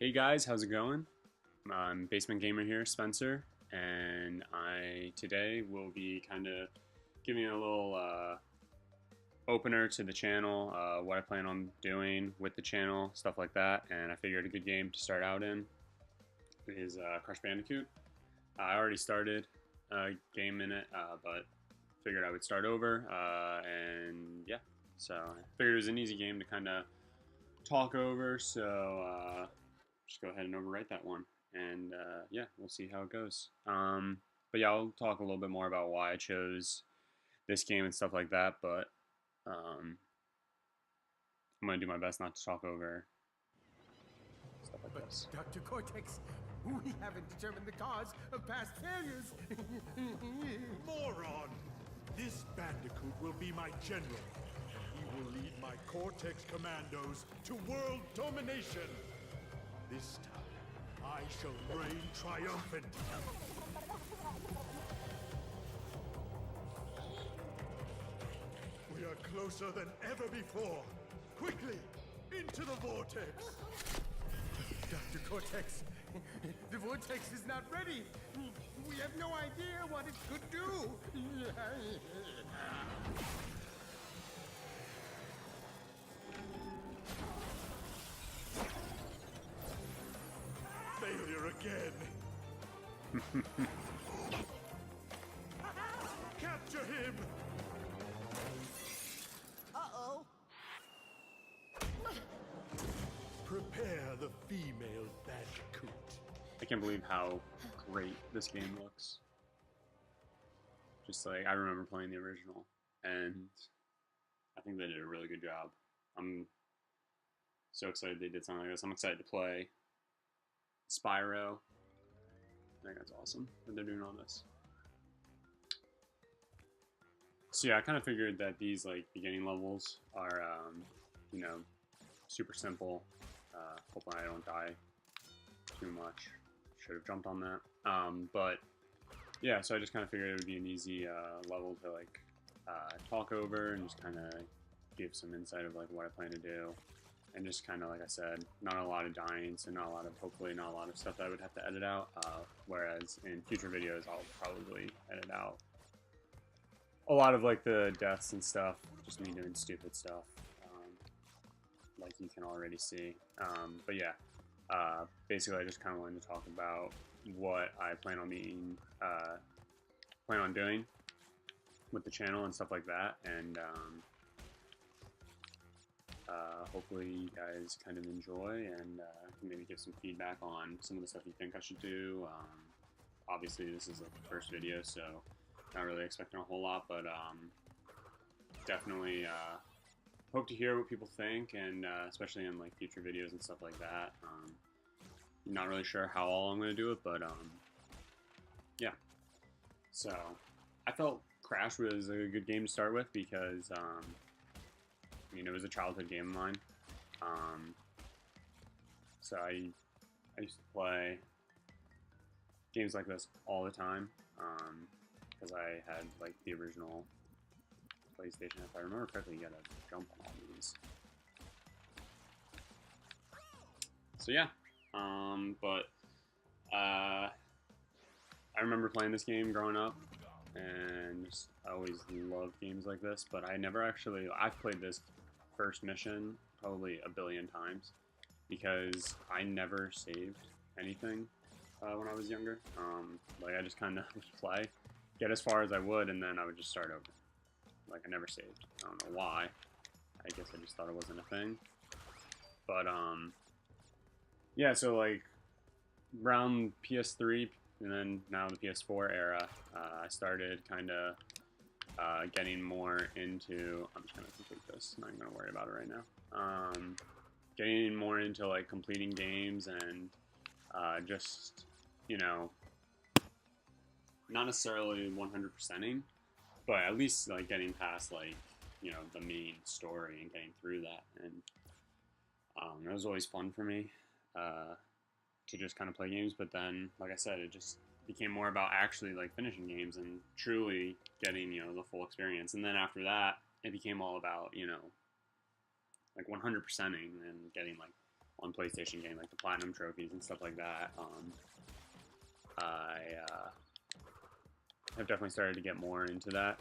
Hey guys, how's it going? I'm Basement Gamer here, Spencer, and I today will be kind of giving a little opener to the channel, what I plan on doing with the channel, stuff like that. And I figured a good game to start out in is Crash Bandicoot. I already started a game in it, but figured I would start over, and yeah, so I figured it was an easy game to kind of talk over, so just go ahead and overwrite that one, and yeah, we'll see how it goes. But yeah, I'll talk a little bit more about why I chose this game and stuff like that, but I'm going to do my best not to talk over stuff like this. Dr. Cortex, we haven't determined the cause of past failures. Moron! This Bandicoot will be my general. He will lead my Cortex commandos to world domination. This time, I shall reign triumphant. We are closer than ever before. Quickly, into the vortex. Dr. Cortex, the vortex is not ready. We have no idea what it could do. Failure again. Capture him! Uh-oh. Prepare the female Bandicoot. I can't believe how great this game looks. Just like, I remember playing the original, and I think they did a really good job. I'm so excited they did something like this. I'm excited to play Spyro. I think that's awesome that they're doing all this. So yeah, I kind of figured that these like beginning levels are, you know, super simple. Hopefully I don't die too much. Should have jumped on that. But yeah, so I just kind of figured it would be an easy level to like talk over and just kind of give some insight of like what I plan to do. And just kind of, like I said, not a lot of dying, so not a lot of, hopefully not a lot of stuff that I would have to edit out, whereas in future videos I'll probably edit out a lot of like the deaths and stuff, just me doing stupid stuff, like you can already see. But yeah, basically I just kind of wanted to talk about what I plan on doing with the channel and stuff like that, and hopefully you guys kind of enjoy and can maybe give some feedback on some of the stuff you think I should do. Obviously this is like the first video, so not really expecting a whole lot, but definitely hope to hear what people think, and especially in like future videos and stuff like that. Not really sure how all I'm going to do it, but yeah. So I felt Crash was a good game to start with because I mean, it was a childhood game of mine. So I used to play games like this all the time because I had like the original PlayStation. If I remember correctly, you gotta jump on all these. So yeah, but I remember playing this game growing up, and just, I always loved games like this. But I never actually. I've played this first mission probably a billion times because I never saved anything when I was younger. Like I just kind of would play, get as far as I would, and then I would just start over. Like I never saved. I don't know why. I guess I just thought it wasn't a thing. But yeah. So like around PS3 and then now the PS4 era, I started kind of getting more into, I'm just going to complete this, I'm not going to worry about it right now, getting more into like completing games and just, you know, not necessarily 100%ing, but at least like getting past like, you know, the main story and getting through that. And it was always fun for me to just kind of play games, but then, like I said, it just became more about actually like finishing games and truly getting, you know, the full experience. And then after that, it became all about, you know, like 100%ing and getting like on PlayStation games, like the Platinum trophies and stuff like that. I have definitely started to get more into that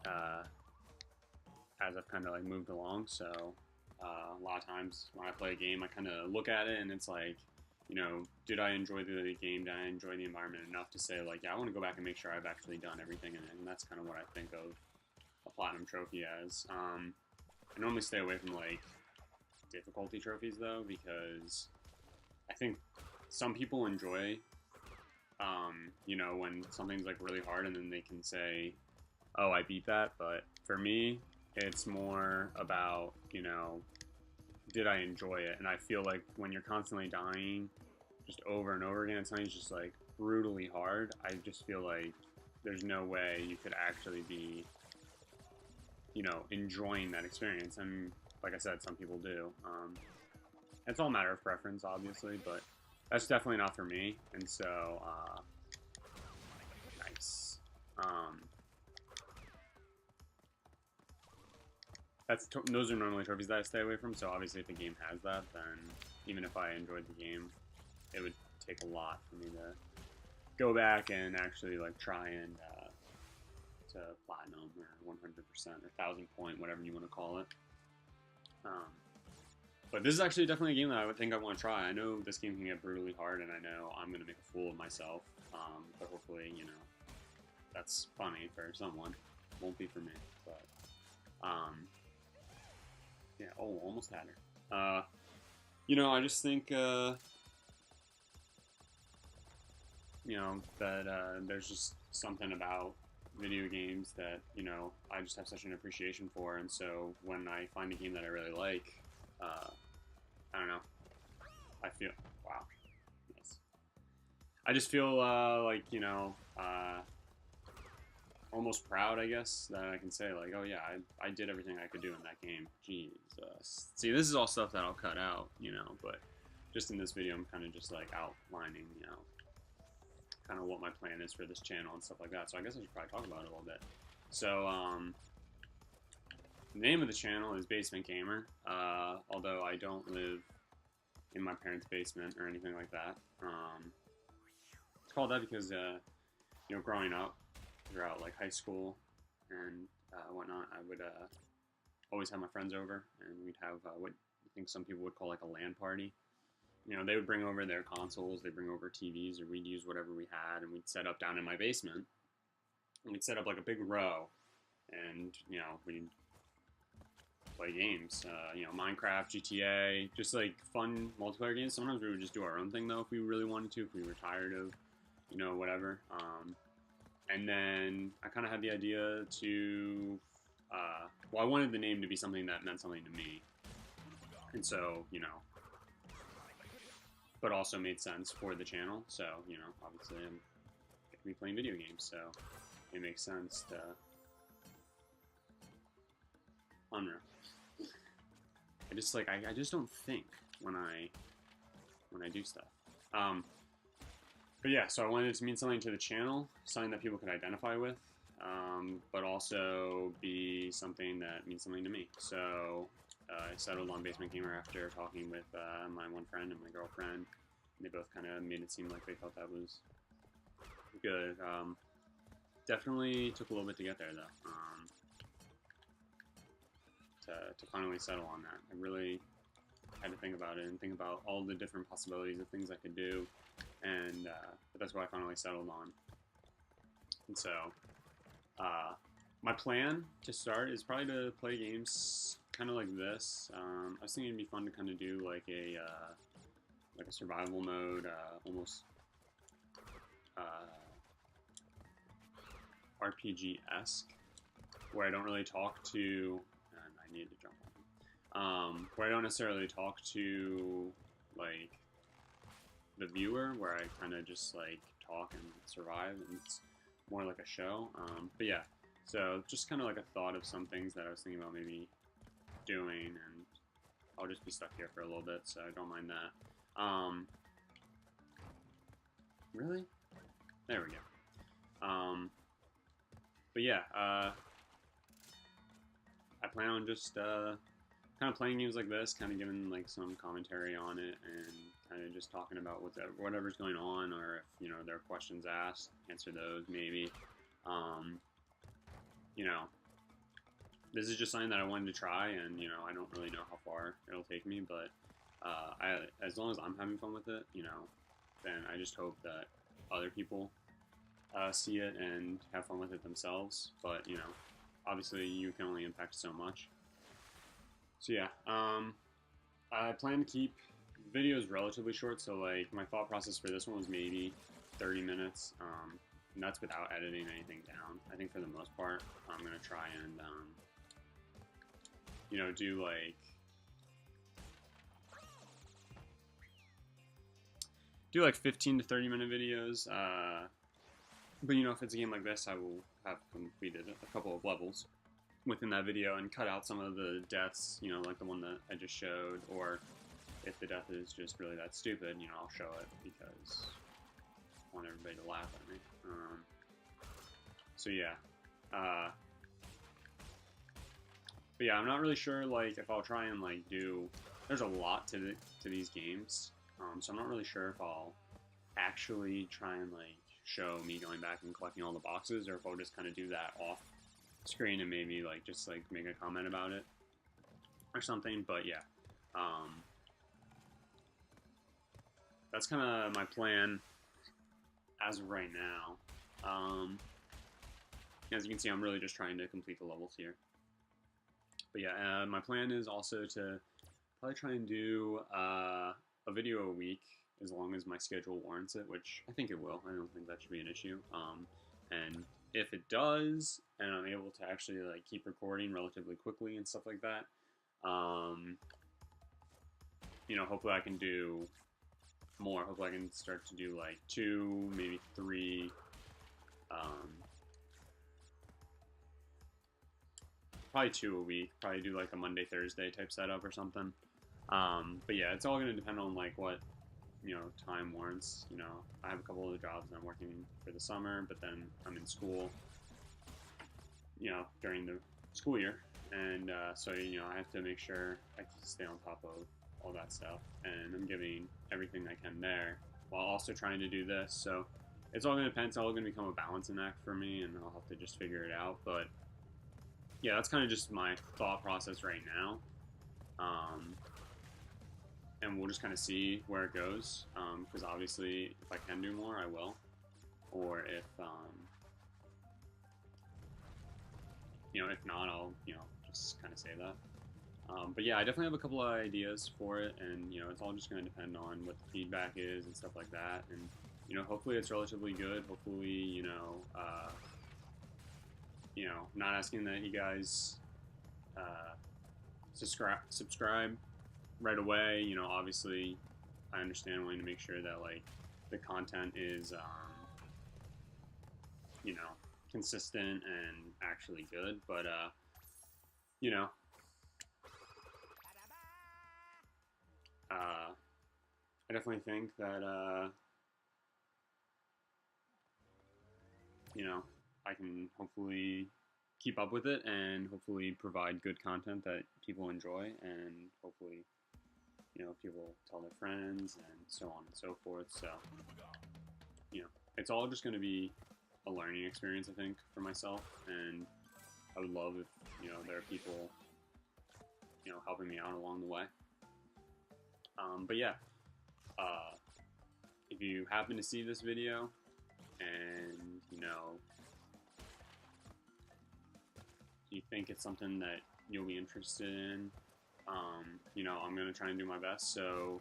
as I've kind of like moved along. So a lot of times when I play a game, I kind of look at it and it's like, you know, did I enjoy the game? Did I enjoy the environment enough to say like, yeah, I want to go back and make sure I've actually done everything in it? And that's kind of what I think of a Platinum trophy as. I normally stay away from like difficulty trophies though, because I think some people enjoy, you know, when something's like really hard and then they can say, oh, I beat that. But for me, it's more about, you know, did I enjoy it? And I feel like when you're constantly dying just over and over again, and something's just like brutally hard, I just feel like there's no way you could actually be, you know, enjoying that experience. And like I said, some people do. It's all a matter of preference, obviously, but that's definitely not for me. And so, nice. Those are normally trophies that I stay away from. So obviously, if a game has that, then even if I enjoyed the game, it would take a lot for me to go back and actually like try and to platinum or 100% or 1,000 point, whatever you want to call it. But this is actually definitely a game that I would think I want to try. I know this game can get brutally hard, and I know I'm going to make a fool of myself. But hopefully, you know, that's funny for someone. Won't be for me. But yeah. Oh, almost had her. You know, I just think you know that there's just something about video games that, you know, I just have such an appreciation for, and so when I find a game that I really like, I don't know, I feel, wow, nice. I just feel like, you know, almost proud, I guess, that I can say like, oh yeah, I did everything I could do in that game. Jesus. See, this is all stuff that I'll cut out, you know, but just in this video I'm kind of just like outlining, you know, kind of what my plan is for this channel and stuff like that. So I guess I should probably talk about it a little bit. So, the name of the channel is Basement Gamer, although I don't live in my parents' basement or anything like that. It's called that because, you know, growing up, throughout like high school and whatnot, I would always have my friends over, and we'd have what I think some people would call like a LAN party. You know, they would bring over their consoles, they'd bring over TVs, or we'd use whatever we had, and we'd set up down in my basement. And we'd set up like a big row, and, you know, we'd play games. You know, Minecraft, GTA, just like fun multiplayer games. Sometimes we would just do our own thing, though, if we really wanted to, if we were tired of, you know, whatever. And then I kind of had the idea to, well, I wanted the name to be something that meant something to me. And so, you know, but also made sense for the channel. So, you know, obviously I'm going to be playing video games, so it makes sense to... Unreal. I just, like, I just don't think when I do stuff. But yeah, so I wanted it to mean something to the channel, something that people could identify with, but also be something that means something to me. So I settled on Basement Gamer after talking with my one friend and my girlfriend. They both kind of made it seem like they felt that was good. Definitely took a little bit to get there, though, to finally settle on that. I really had to think about it and think about all the different possibilities of things I could do, and but that's what I finally settled on. And so my plan to start is probably to play games kind of like this. I was thinking it'd be fun to kind of do like a survival mode, almost RPG-esque, where I don't really talk to, and I need to jump on, where I don't necessarily talk to like the viewer, where I kind of just like talk and survive, and it's more like a show. But yeah, so just kind of like a thought of some things that I was thinking about maybe doing, and I'll just be stuck here for a little bit, so I don't mind that. Really? There we go. But yeah, I plan on just kind of playing games like this, kind of giving like some commentary on it, and kind of just talking about whatever's going on, or if there are questions asked, answer those maybe. You know, this is just something that I wanted to try, and I don't really know how far it'll take me, but as long as I'm having fun with it, then I just hope that other people see it and have fun with it themselves. But obviously you can only impact so much. So yeah, I plan to keep videos relatively short. So like my thought process for this one was maybe 30 minutes, and that's without editing anything down. I think for the most part, I'm gonna try and do like 15 to 30 minute videos. But if it's a game like this, I will have completed a couple of levels within that video and cut out some of the deaths, like the one that I just showed, or if the death is just really that stupid, I'll show it because I want everybody to laugh at me. So yeah. But yeah, I'm not really sure like if I'll try and like do. There's a lot to these games, so I'm not really sure if I'll actually try and like show me going back and collecting all the boxes, or if I'll just kind of do that off screen and maybe like just like make a comment about it or something. But yeah, that's kind of my plan as of right now. As you can see, I'm really just trying to complete the levels here. But yeah, my plan is also to probably try and do a video a week, as long as my schedule warrants it, which I think it will. I don't think that should be an issue. And if it does, and I'm able to actually like keep recording relatively quickly and stuff like that, hopefully I can do more. Hopefully I can start to do like 2, maybe 3. Probably 2 a week. Probably do like a Monday, Thursday type setup or something. But yeah, it's all going to depend on like what time warrants. I have a couple of jobs and I'm working for the summer, but then I'm in school, during the school year, and so I have to make sure I can stay on top of all that stuff, and I'm giving everything I can there while also trying to do this. So it's all going to depend. It's all going to become a balancing act for me, and I'll have to just figure it out. But yeah, that's kind of just my thought process right now. And we'll just kind of see where it goes, because obviously if I can do more, I will. Or if, if not, I'll, just kind of say that. But yeah, I definitely have a couple of ideas for it, and, it's all just going to depend on what the feedback is and stuff like that. And, hopefully it's relatively good. Hopefully, not asking that you guys subscribe right away. Obviously I understand wanting to make sure that like the content is consistent and actually good, but I definitely think that I can hopefully keep up with it and hopefully provide good content that people enjoy, and hopefully people tell their friends and so on and so forth. So it's all just going to be a learning experience, I think, for myself, and I would love if there are people helping me out along the way. But yeah, if you happen to see this video and you think it's something that you'll be interested in, I'm going to try and do my best. So,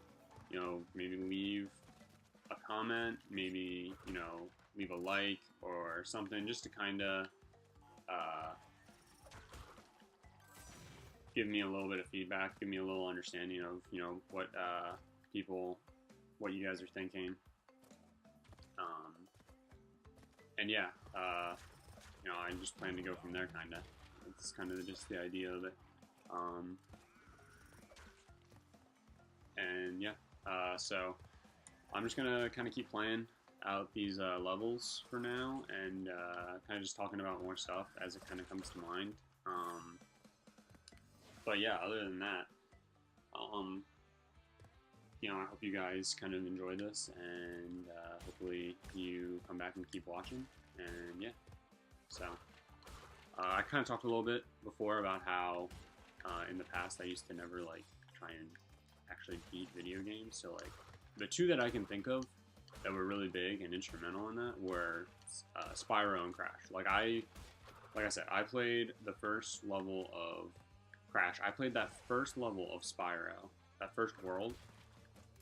maybe leave a comment, maybe, leave a like or something, just to kind of give me a little bit of feedback, give me a little understanding of, what what you guys are thinking. And yeah, I just plan to go from there, kind of. It's kind of just the idea of it. And yeah, so I'm just gonna kind of keep playing out these levels for now, and kind of just talking about more stuff as it kind of comes to mind. But yeah, other than that, you know, I hope you guys kind of enjoy this, and hopefully you come back and keep watching. And yeah, so I kind of talked a little bit before about how in the past I used to never like try and actually beat video games. So like the two that I can think of that were really big and instrumental in that were Spyro and Crash. Like I said, I played the first level of Crash. I played that first level of Spyro, that first world,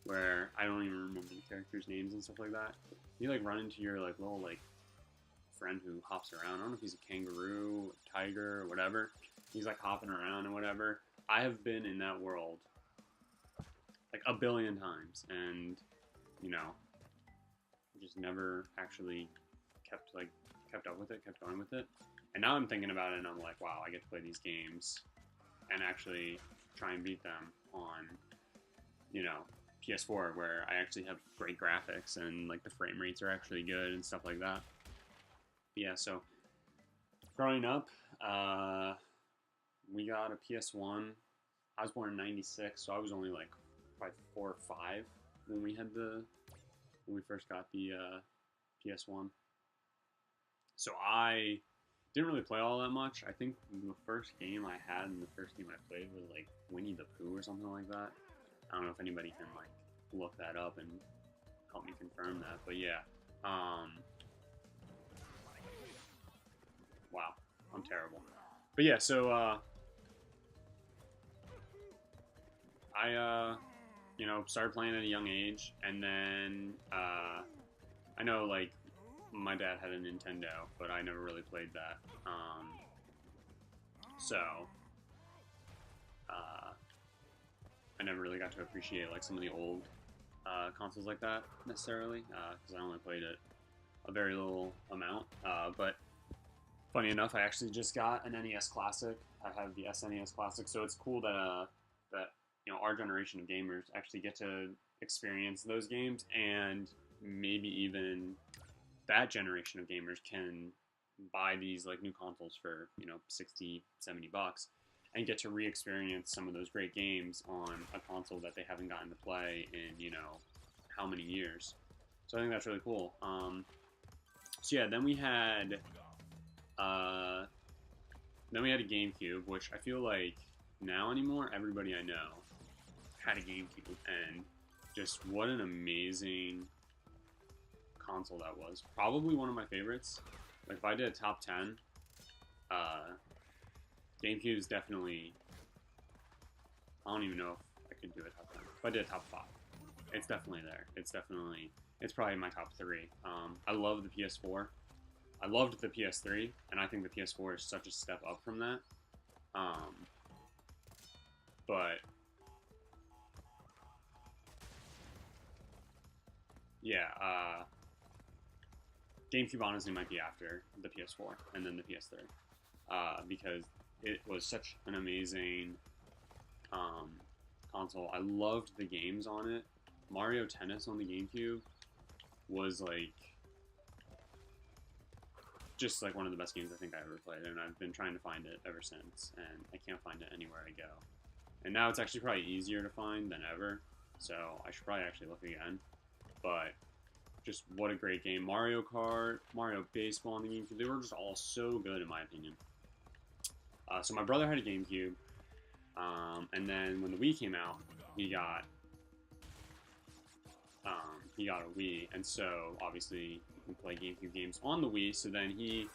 where I don't even remember the characters' names and stuff like that. You like run into your like little like friend who hops around. I don't know if he's a kangaroo, tiger, or whatever. He's like hopping around and whatever. I have been in that world like a billion times, and you know, just never actually kept up with it, kept going with it. And now I'm thinking about it, and I'm like, wow, I get to play these games and actually try and beat them on, you know, PS4, where I actually have great graphics and like the frame rates are actually good and stuff like that. But yeah, so growing up, we got a PS1. I was born in '96, so I was only like probably 4 or 5 when we first got the PS1. So I didn't really play all that much. I think the first game I had and the first game I played was like Winnie the Pooh or something like that. I don't know if anybody can like look that up and help me confirm that, but yeah. Wow, I'm terrible. But yeah, so I you know, started playing at a young age, and then I know like my dad had a Nintendo, but I never really played that. So I never really got to appreciate like some of the old consoles like that necessarily, because I only played it a very little amount. But funny enough, I actually just got an NES Classic. I have the SNES Classic, so it's cool that that you know our generation of gamers actually get to experience those games, and maybe even that generation of gamers can buy these like new consoles for, you know, 60, 70 bucks and get to re-experience some of those great games on a console that they haven't gotten to play in, you know, how many years. So I think that's really cool. So yeah, then we had a GameCube, which I feel like now anymore everybody I know had a GameCube, and just what an amazing console that was. Probably one of my favorites. Like if I did a top 10, GameCube is definitely, I don't even know if I could do a top 10. If I did a top 5, it's definitely there. It's probably my top 3. I love the PS4. I loved the PS3, and I think the PS4 is such a step up from that. But yeah, GameCube honestly might be after the PS4 and then the PS3, because it was such an amazing console. I loved the games on it. Mario Tennis on the GameCube was like just like one of the best games I think I ever played, and I've been trying to find it ever since, and I can't find it anywhere I go. And now it's actually probably easier to find than ever, so I should probably actually look again. But just what a great game. Mario Kart, Mario Baseball on the GameCube, they were just all so good in my opinion. So my brother had a GameCube, and then when the Wii came out, he got a Wii, and so obviously you can play GameCube games on the Wii. So then he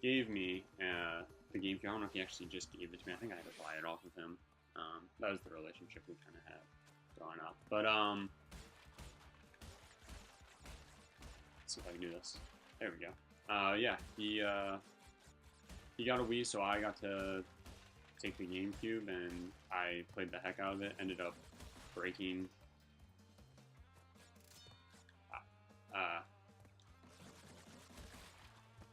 gave me the GameCube. I don't know if he actually just gave it to me. I think I had to buy it off of him. That was the relationship we kind of had growing up. But let's see if I can do this. There we go. Yeah, he got a Wii, so I got to take the GameCube, and I played the heck out of it. Ended up breaking.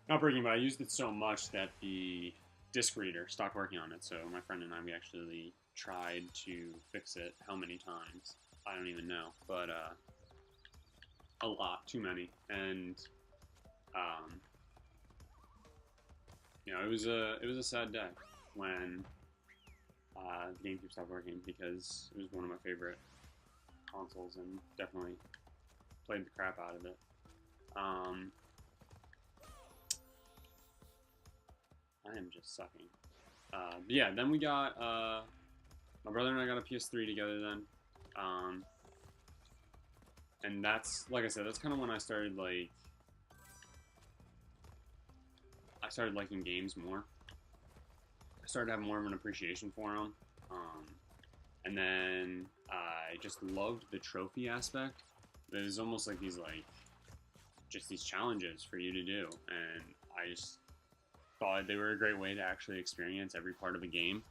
Not breaking, but I used it so much that the disc reader stopped working on it. So my friend and I, we actually tried to fix it. How many times? I don't even know, but a lot, too many. And you know, it was a sad day when the GameCube stopped working because it was one of my favorite consoles and definitely played the crap out of it. I am just sucking. But yeah, then we got, my brother and I got a PS3 together then. And that's, like I said, that's kind of when I started, like, I started liking games more. I started having more of an appreciation for them. And then I just loved the trophy aspect. It was almost like these, like, just these challenges for you to do. And I just thought they were a great way to actually experience every part of a game.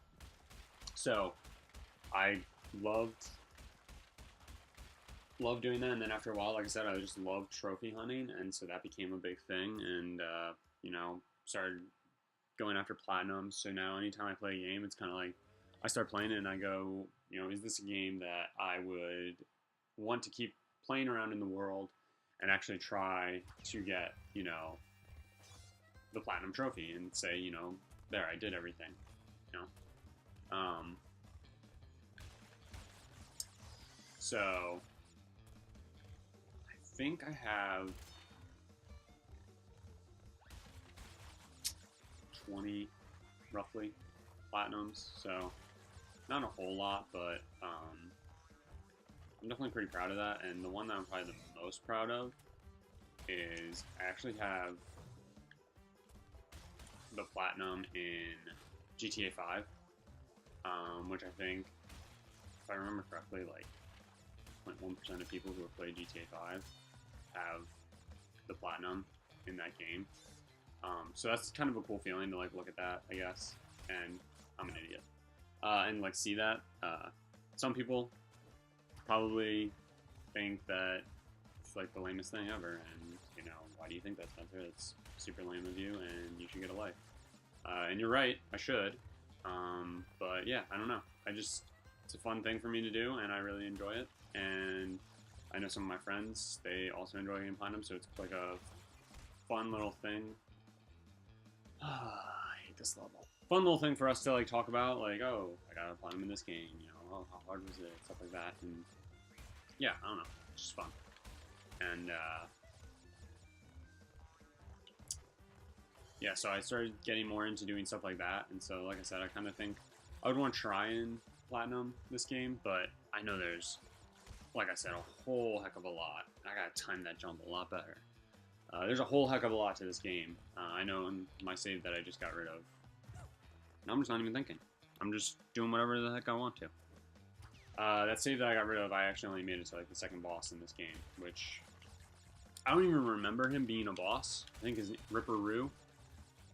So I loved doing that. And then after a while, like I said, I just loved trophy hunting. And so that became a big thing. And, you know, started going after platinum. So now anytime I play a game, it's kind of like I start playing it and I go, you know, is this a game that I would want to keep playing around in the world and actually try to get, you know, the platinum trophy and say, you know, there, I did everything, you know. So I think I have 20 roughly platinums, so not a whole lot, but I'm definitely pretty proud of that. And the one that I'm probably the most proud of is I actually have the platinum in GTA 5, which I think, if I remember correctly, like 0.1% of people who have played GTA 5 have the platinum in that game. So that's kind of a cool feeling to like look at that, I guess. And I'm an idiot. And like see that. Some people probably think that it's like the lamest thing ever, and you know, why do you think that, Spencer? It's super lame of you, and you should get a life. And you're right, I should. But yeah, I don't know. It's a fun thing for me to do, and I really enjoy it. And I know some of my friends, they also enjoy getting platinum, so it's like a fun little thing. I hate this level. Fun little thing for us to like talk about, like, oh, I got a platinum in this game, you know, oh, how hard was it, stuff like that, and yeah, I don't know, it's just fun. And yeah, so I started getting more into doing stuff like that, and so like I said, I kind of think I would want to try and platinum this game, but I know there's, like I said, a whole heck of a lot. I gotta time that jump a lot better. There's a whole heck of a lot to this game. I know in my save that I just got rid of. And I'm just not even thinking. I'm just doing whatever the heck I want to. That save that I got rid of, I actually only made it to like the second boss in this game, which I don't even remember him being a boss. I think his Ripper Roo,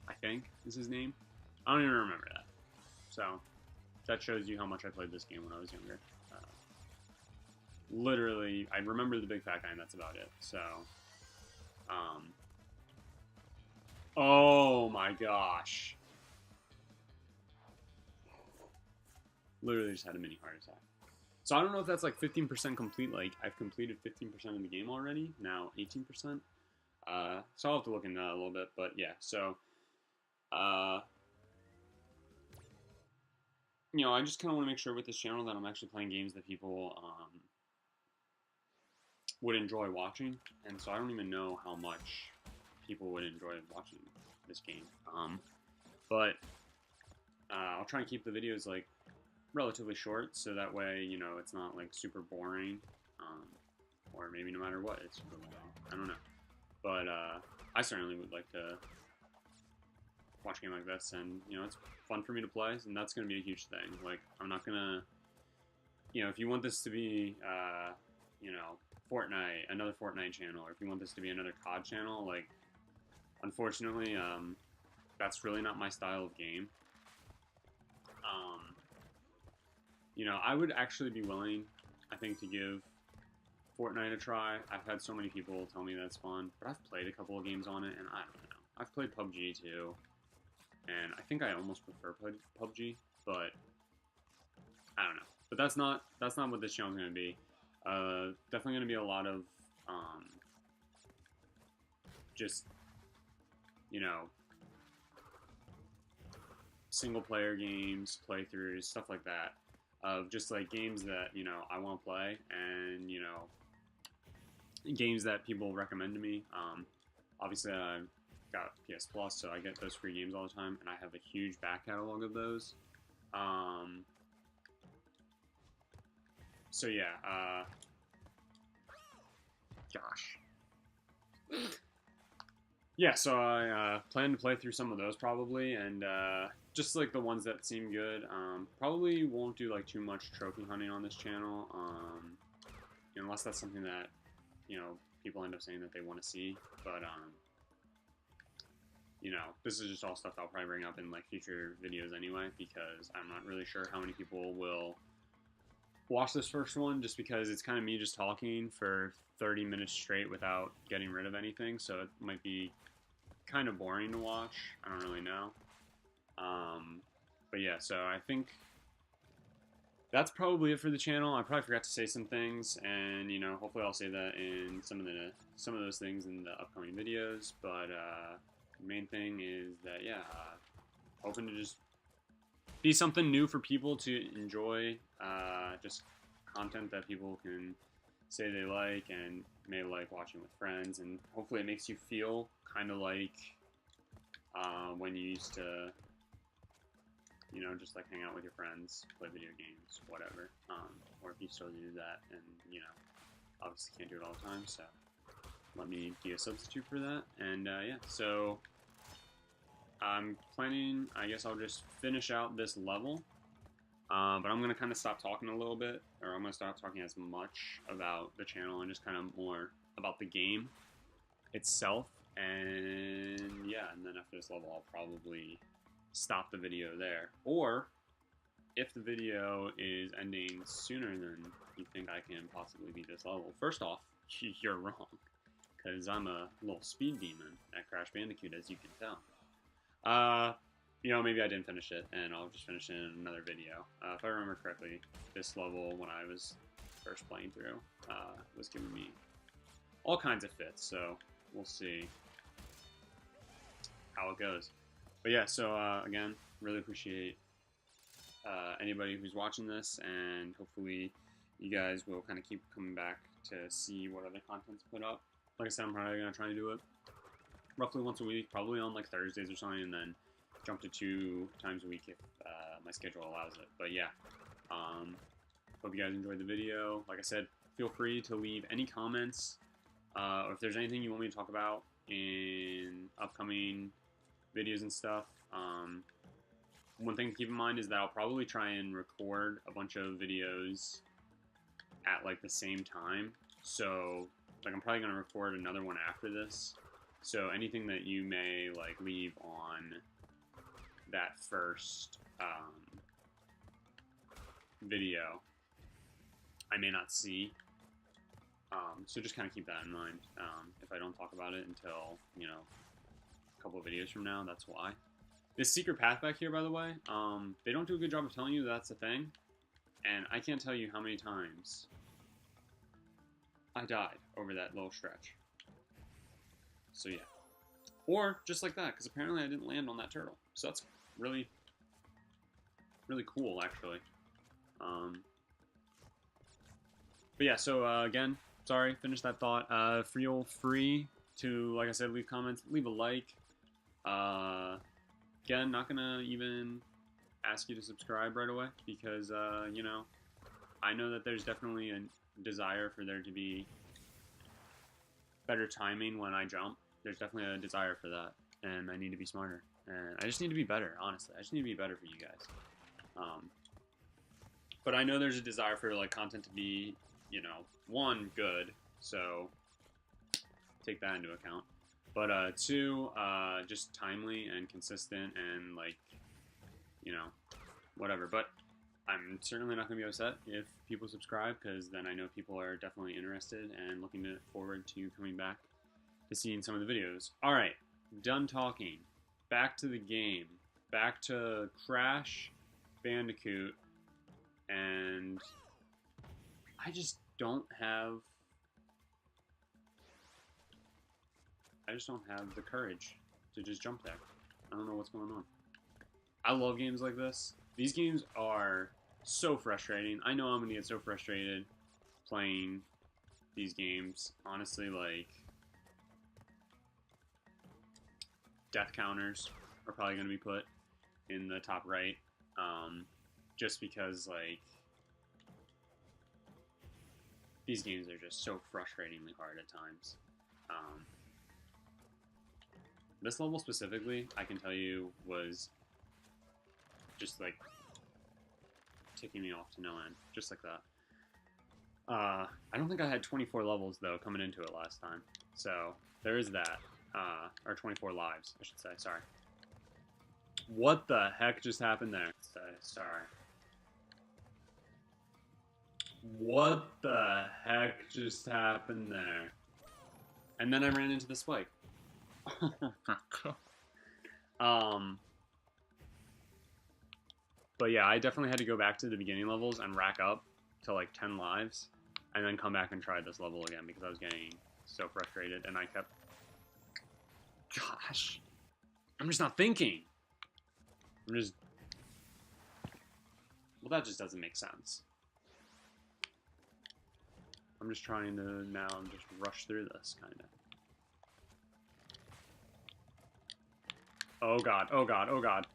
I think, is his name. I don't even remember that. So that shows you how much I played this game when I was younger. Literally, I remember the big fat guy, and that's about it. So, oh my gosh. Literally just had a mini heart attack. So I don't know if that's like 15% complete. Like, I've completed 15% of the game already. Now 18%. So I'll have to look into that a little bit. But yeah, so, you know, I just kind of want to make sure with this channel that I'm actually playing games that people would enjoy watching. And so I don't even know how much people would enjoy watching this game. But I'll try and keep the videos like relatively short, so that way, you know, it's not like super boring, or maybe no matter what, it's super boring. I don't know. But I certainly would like to watch a game like this, and you know, it's fun for me to play, and that's going to be a huge thing. Like, I'm not going to, you know, if you want this to be, you know, Fortnite, another Fortnite channel, or if you want this to be another COD channel, like, unfortunately, that's really not my style of game. You know, I would actually be willing, I think, to give Fortnite a try. I've had so many people tell me that's fun, but I've played a couple of games on it, and I don't know. I've played PUBG too, and I think I almost prefer PUBG, but I don't know. But that's not what this channel is going to be. Definitely going to be a lot of just, you know, single player games, playthroughs, stuff like that, of just like games that I want to play, and games that people recommend to me. Obviously, I've got PS Plus, so I get those free games all the time, and I have a huge back catalog of those. So yeah, gosh. Yeah, so I plan to play through some of those probably, and just like the ones that seem good. Probably won't do like too much trophy hunting on this channel, unless that's something that people end up saying that they want to see. But this is just all stuff I'll probably bring up in like future videos anyway, because I'm not really sure how many people will watch this first one, just because it's kind of me just talking for 30 minutes straight without getting rid of anything, so it might be kind of boring to watch. I don't really know. But yeah, so I think that's probably it for the channel. I probably forgot to say some things, and hopefully I'll say that in some of those things in the upcoming videos. But the main thing is that hoping to just be something new for people to enjoy, just content that people can say they like and may like watching with friends, and hopefully it makes you feel kind of like when you used to just like hang out with your friends, play video games, whatever, or if you still do that, and obviously can't do it all the time, so let me be a substitute for that. And yeah, so I'm planning, I guess I'll just finish out this level, but I'm going to kind of stop talking a little bit, or I'm going to stop talking as much about the channel and just kind of more about the game itself. And yeah, and then after this level I'll probably stop the video there. Or if the video is ending sooner than you think I can possibly beat this level, first off, you're wrong, because I'm a little speed demon at Crash Bandicoot, as you can tell. Maybe I didn't finish it, and I'll just finish it in another video. If I remember correctly, this level, when I was first playing through, was giving me all kinds of fits, so we'll see how it goes. But yeah, so again, really appreciate anybody who's watching this, and hopefully you guys will kind of keep coming back to see what other content's put up. Like I said, I'm probably going to try to do it roughly once a week, probably on like Thursdays or something, and then jump to 2 times a week if my schedule allows it. But yeah, hope you guys enjoyed the video. Like I said, feel free to leave any comments, or if there's anything you want me to talk about in upcoming videos and stuff. One thing to keep in mind is that I'll probably try and record a bunch of videos at like the same time. So like I'm probably going to record another one after this. So anything that you may like leave on that first video, I may not see. So just kind of keep that in mind. If I don't talk about it until, a couple of videos from now, that's why. This secret path back here, by the way, they don't do a good job of telling you that's a thing. And I can't tell you how many times I died over that little stretch. So yeah. Or just like that, because apparently I didn't land on that turtle. So that's really, really cool, actually. But yeah, so again, sorry, finish that thought. Feel free to, like I said, leave comments, leave a like. Again, not gonna even ask you to subscribe right away, because I know that there's definitely a desire for there to be better timing when I jump. There's definitely a desire for that, and I need to be smarter, and I just need to be better, honestly. I just need to be better for you guys. But I know there's a desire for like content to be, one, good, so take that into account. But 2, just timely and consistent, and like, whatever. But I'm certainly not going to be upset if people subscribe, because then I know people are definitely interested and looking forward to coming back to seeing some of the videos. Alright, done talking. Back to the game. Back to Crash Bandicoot. And I just don't have the courage to just jump there. I don't know what's going on. I love games like this. These games are so frustrating. I know I'm going to get so frustrated playing these games. Honestly, like, death counters are probably going to be put in the top right. Just because, like, these games are just so frustratingly hard at times. This level specifically, I can tell you, was just, like, ticking me off to no end. Just like that. I don't think I had 24 levels, though, coming into it last time. So, there is that. Or 24 lives, I should say. Sorry. What the heck just happened there? Sorry. What the heck just happened there? And then I ran into the spike. But yeah, I definitely had to go back to the beginning levels and rack up to like 10 lives, and then come back and try this level again because I was getting so frustrated, and I kept... Gosh. I'm just not thinking. I'm just... Well, that just doesn't make sense. I'm just trying to now just rush through this, kind of. Oh god, oh god, oh god.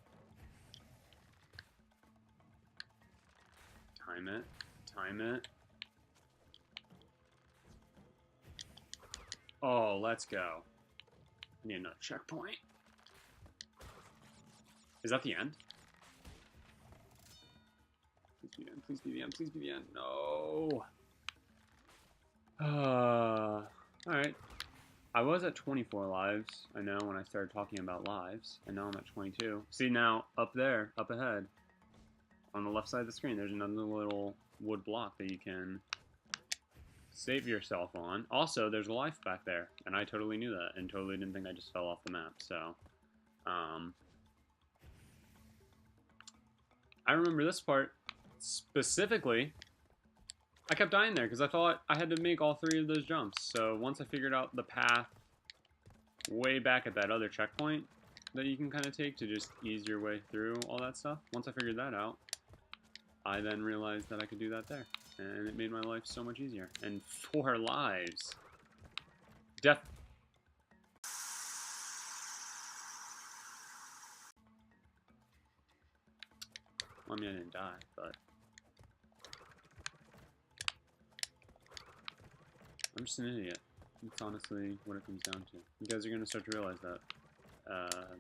Time it, time it. Oh, let's go. I need another checkpoint. Is that the end? Please be the end, please be the end, please be the end. No. Alright. I was at 24 lives, I know, when I started talking about lives, and now I'm at 22. See, now, up there, up ahead, on the left side of the screen, there's another little wood block that you can save yourself on. Also, there's a life back there, and I totally knew that, and totally didn't think I just fell off the map, so... I remember this part, specifically. I kept dying there because I thought I had to make all 3 of those jumps. So once I figured out the path way back at that other checkpoint that you can kind of take to just ease your way through all that stuff, once I figured that out, I then realized that I could do that there. And it made my life so much easier. And 4 lives. Well, I mean, I didn't die, but... I'm just an idiot. That's honestly what it comes down to. You guys are going to start to realize that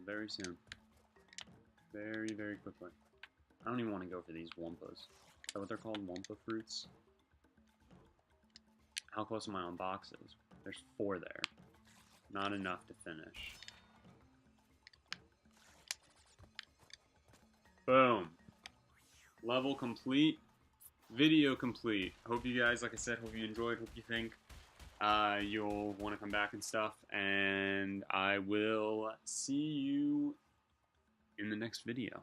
very soon. Very, very quickly. I don't even want to go for these Wumpas. Is that what they're called? Wumpa fruits? How close am I on boxes? There's 4 there. Not enough to finish. Boom. Level complete. Video complete. Hope you guys, like I said, hope you enjoyed. Hope you think you'll want to come back and stuff, and I will see you in the next video.